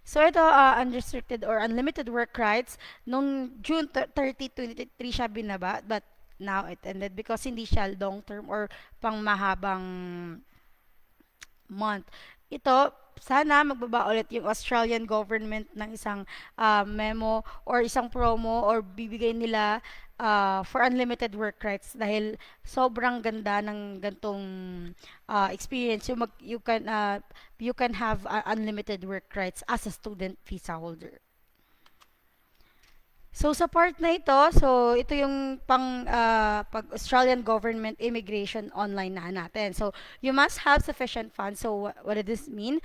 So ito, unrestricted or unlimited work rights, nung June 30, 2023 siya binaba, but now it ended because hindi siya long term or pang mahabang month. Ito, sana magbaba ulit yung Australian government ng isang memo or isang promo or bibigay nila for unlimited work rights dahil sobrang ganda ng gantong experience. You can have unlimited work rights as a student visa holder. So sa part na ito, so ito yung pag Australian government immigration online na natin. So you must have sufficient funds. So what does this mean?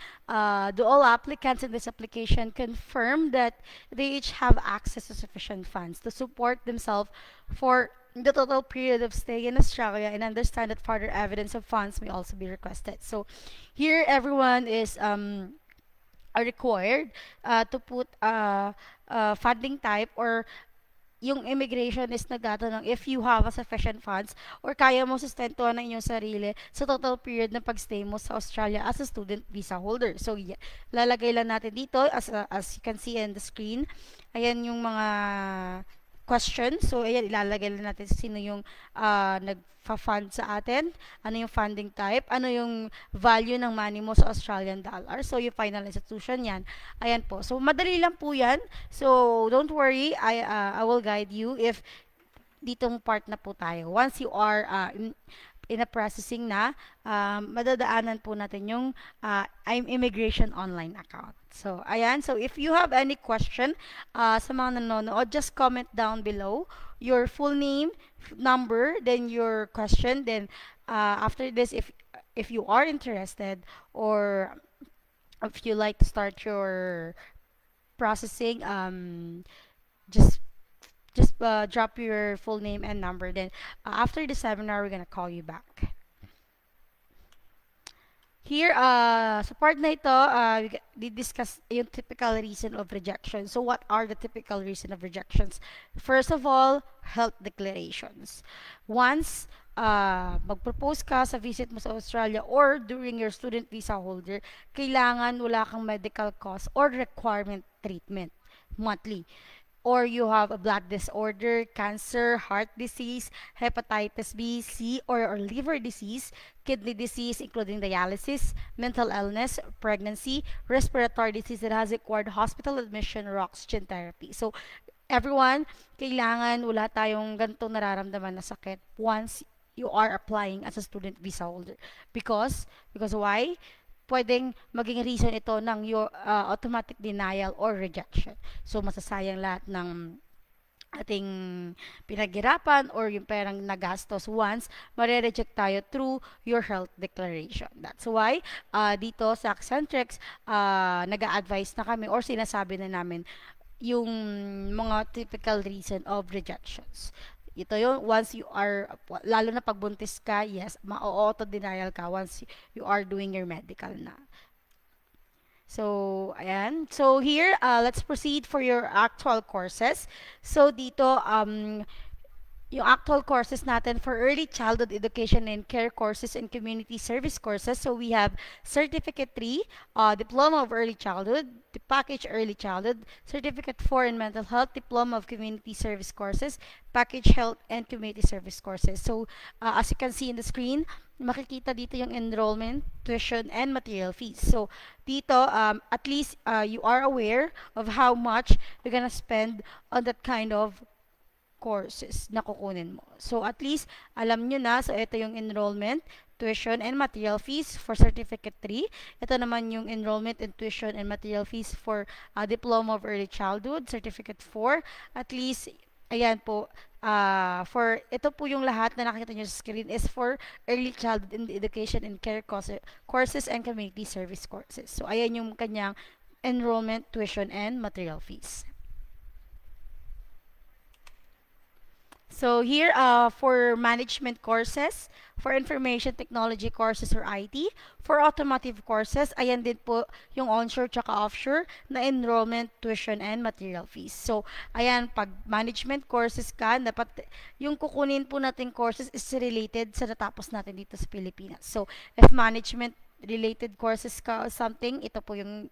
Do all applicants in this application confirm that they each have access to sufficient funds to support themselves for the total period of stay in Australia and understand that further evidence of funds may also be requested. So here everyone is are required to put funding type or yung immigration is nagtatanong if you have a sufficient funds or kaya mo sustentuhan ng inyong sarili sa total period ng pagstay mo sa Australia as a student visa holder. So, yeah, lalagay lang natin dito as you can see in the screen. Ayan yung mga question. So, ayan, ilalagay lang natin sino yung nagfa-fund sa atin, ano yung funding type, ano yung value ng money mo sa Australian dollar. So, yung final institution yan. Ayan po. So, madali lang po yan. So, don't worry. I will guide you if ditong part na po tayo. Once you are in a processing na, madadaanan po natin yung I'm Immigration online account. So, ayan. So, if you have any question sa mga nanonood, just comment down below your full name, number, then your question. Then, after this, if you are interested or if you like to start your processing, just drop your full name and number. Then after the seminar, we're gonna call you back. Here, sa part na ito, we discuss yung typical reason of rejection. So, what are the typical reason of rejections? First of all, health declarations. Once mag-propose ka sa visit mo sa Australia or during your student visa holder, kailangan wala kang medical cause or requirement treatment monthly, or you have a blood disorder, cancer, heart disease, hepatitis B, C, or liver disease, kidney disease, including dialysis, mental illness, pregnancy, respiratory disease that has required hospital admission or oxygen therapy. So, everyone, kailangan wala tayong ganitong nararamdaman na sakit once you are applying as a student visa holder. Because why? Pwedeng maging reason ito ng your automatic denial or rejection. So, masasayang lahat ng ating pinaghirapan or yung perang nagastos once mare-reject tayo through your health declaration. That's why dito sa Accentrix nag-a-advise na kami or sinasabi na namin yung mga typical reason of rejections. Ito yung once you are, lalo na pagbuntis ka, yes, ma-auto denial ka once you are doing your medical na. So, ayan. So, here, let's proceed for your actual courses. So, dito, yung actual courses natin for early childhood education and care courses and community service courses. So we have Certificate 3, Diploma of Early Childhood, the Package Early Childhood, Certificate 4 in Mental Health, Diploma of Community Service Courses, Package Health and Community Service Courses. So as you can see in the screen, makikita dito yung enrollment, tuition, and material fees. So dito, at least you are aware of how much you're gonna spend on that kind of courses na kukunin mo. So, at least, alam nyo na. So, ito yung enrollment, tuition, and material fees for Certificate 3. Ito naman yung enrollment and tuition and material fees for Diploma of Early Childhood, Certificate 4. At least, ayan po, for ito po yung lahat na nakikita nyo sa screen is for early childhood in education and care courses and community service courses. So, ayan yung kanyang enrollment, tuition, and material fees. So here, for management courses, for information technology courses or IT, for automotive courses, ayan din po yung onshore tsaka offshore na enrollment, tuition, and material fees. So, ayan, pag management courses ka, dapat yung kukunin po natin courses is related sa natapos natin dito sa Pilipinas. So, if management related courses ka or something, ito po yung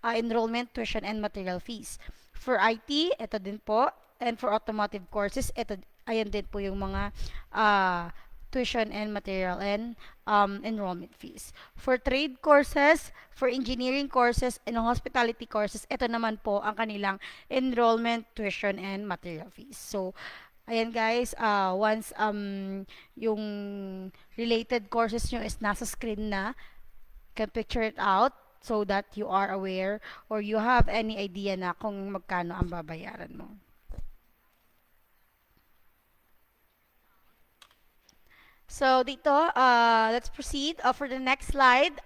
enrollment, tuition, and material fees. For IT, ito din po. And for automotive courses, ito, ayan din po yung mga tuition and material and enrollment fees. For trade courses, for engineering courses, and hospitality courses, ito naman po ang kanilang enrollment, tuition, and material fees. So, ayan guys, once yung related courses nyo is nasa screen na, can picture it out so that you are aware or you have any idea na kung magkano ang babayaran mo. So, dito, let's proceed. For the next slide,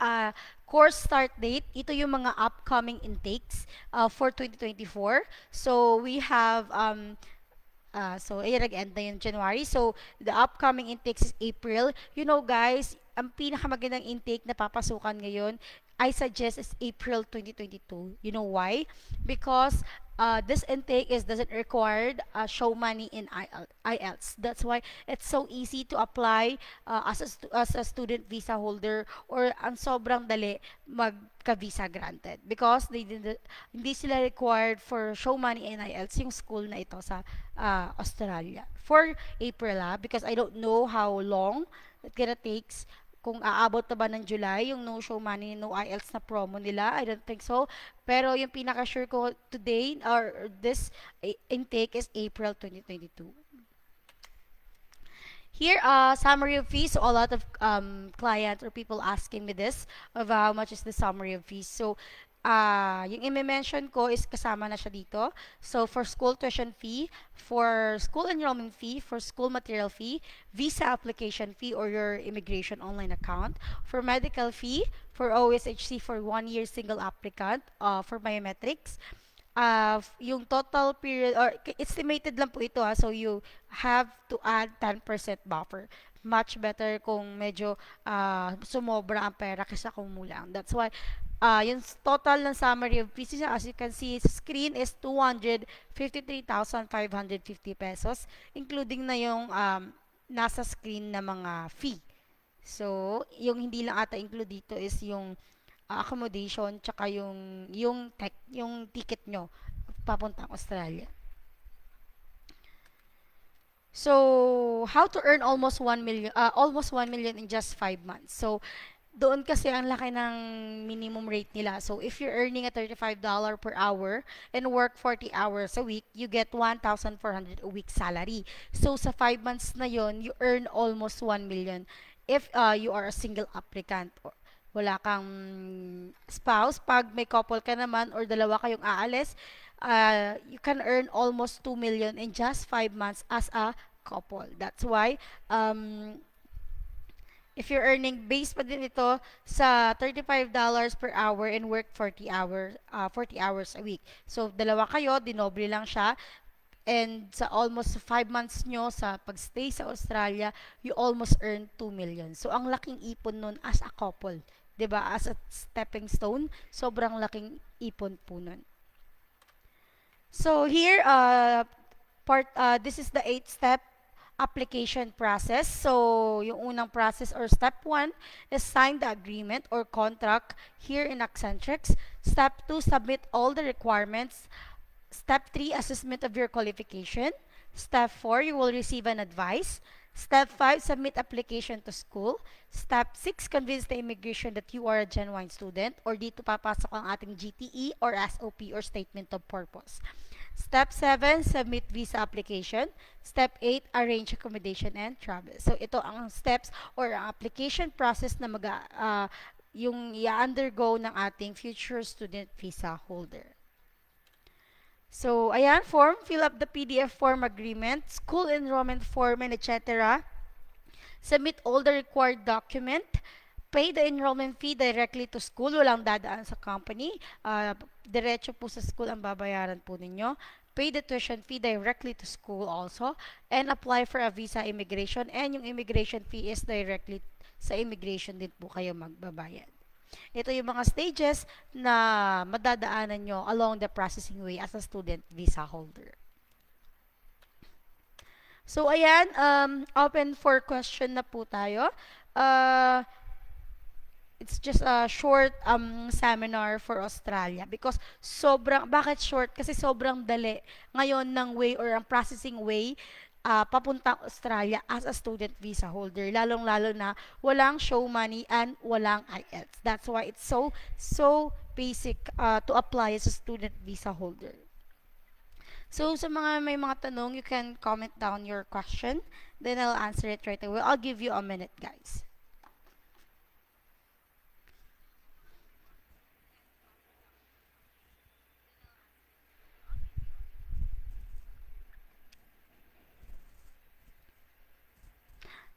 course start date. Ito yung mga upcoming intakes for 2024. So, we have ayan, nag-end na yung January. So, the upcoming intakes is April. You know, guys, ang pinakamagandang intake na papasukan ngayon, I suggest is April 2022. You know why? Because this intake doesn't require show money in IELTS. That's why it's so easy to apply as a student visa holder or ang sobrang dali magka-visa granted because hindi sila required for show money in IELTS yung school na ito sa Australia. For April because I don't know how long it gonna takes kung aabot na ba ng July yung no show money, no IELTS na promo nila. I don't think so. Pero yung pinaka-sure ko today or this intake is April 2022. Here, summary of fees. So a lot of clients or people asking me this of how much is the summary of fees. So, yung i-mention ko is kasama na siya dito. So, for school tuition fee, for school enrollment fee, for school material fee, visa application fee or your immigration online account, for medical fee, for OSHC for 1 year single applicant, for biometrics, yung total period or estimated lang po ito so you have to add 10% buffer. Much better kung medyo sumobra ang pera kaysa kung mulang. That's why yung total ng summary of fees as you can see sa screen is 253,550 pesos including na yung nasa screen na mga fee. So, yung hindi lang ata include dito is yung accommodation tsaka yung ticket nyo papuntang Australia. So, how to earn almost 1 million in just 5 months. So, doon kasi ang laki ng minimum rate nila. So, if you're earning a $35 per hour and work 40 hours a week, you get 1,400 a week salary. So, sa 5 months na yon, you earn almost 1 million if you are a single applicant. Wala kang spouse. Pag may couple ka naman or dalawa kayong aalis, you can earn almost 2 million in just 5 months as a couple. That's why, if you're earning base pa din ito sa $35 per hour and work 40 hours a week. So, dalawa kayo, dinoble lang siya. And sa almost 5 months nyo sa pagstay sa Australia, you almost earn 2 million. So, ang laking ipon nun as a couple. 'Di ba? As a stepping stone, sobrang laking ipon po nun. So, here, this is the 8-step application process. So, yung unang process or step 1 is sign the agreement or contract here in Accentrix. Step 2, submit all the requirements. Step 3, assessment of your qualification. Step 4, you will receive an advice. Step 5, submit application to school. Step 6, convince the immigration that you are a genuine student or dito papasok ang ating GTE or SOP or statement of purpose. Step 7, submit visa application. Step 8, arrange accommodation and travel. So, ito ang steps or ang application process na yung i-undergo ng ating future student visa holder. So, ayan, form. Fill up the PDF form agreement, school enrollment form, and etc. Submit all the required document. Pay the enrollment fee directly to school. Walang dadaan sa company. Diretso po sa school ang babayaran po ninyo. Pay the tuition fee directly to school also. And apply for a visa immigration. And yung immigration fee is directly sa immigration din po kayo magbabayad. Ito yung mga stages na madadaanan nyo along the processing way as a student visa holder. So, ayan, open for question na po tayo. it's just a short seminar for Australia because sobrang, bakit short? Kasi sobrang dali ngayon ng way or ang processing way papuntang Australia as a student visa holder, lalong-lalo na walang show money and walang IELTS. That's why it's so basic to apply as a student visa holder. So sa mga may mga tanong, you can comment down your question, then I'll answer it right away. I'll give you a minute, guys.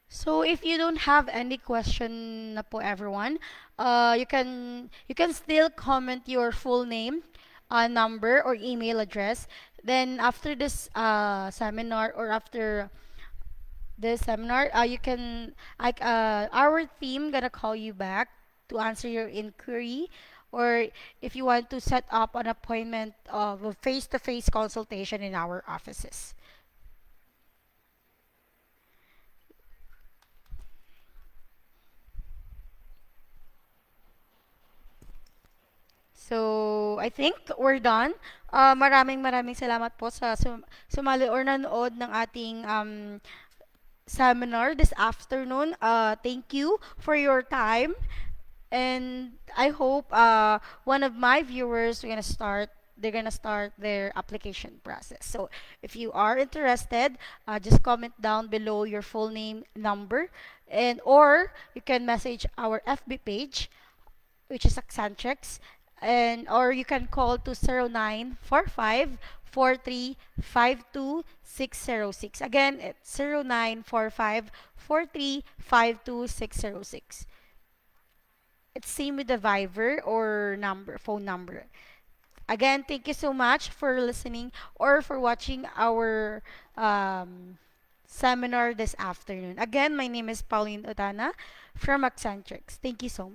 So if you don't have any question na po everyone, you can still comment your full name, number or email address. Then after this seminar or after this seminar, you can our team gonna call you back to answer your inquiry, or if you want to set up an appointment of a face-to-face consultation in our offices. So, I think we're done. Maraming maraming salamat po sa sumali or nanood ng ating seminar this afternoon. Thank you for your time. And I hope one of my viewers they're gonna start their application process. So if you are interested, just comment down below your full name, number, and or you can message our FB page, which is Accentrix, and or you can call to 0945 4352 606. Again, it's 0945 4352 606. It's same with the Viber or phone number. Again, thank you so much for listening or for watching our seminar this afternoon. Again, my name is Pauline Otana from Accentrix. Thank you so much.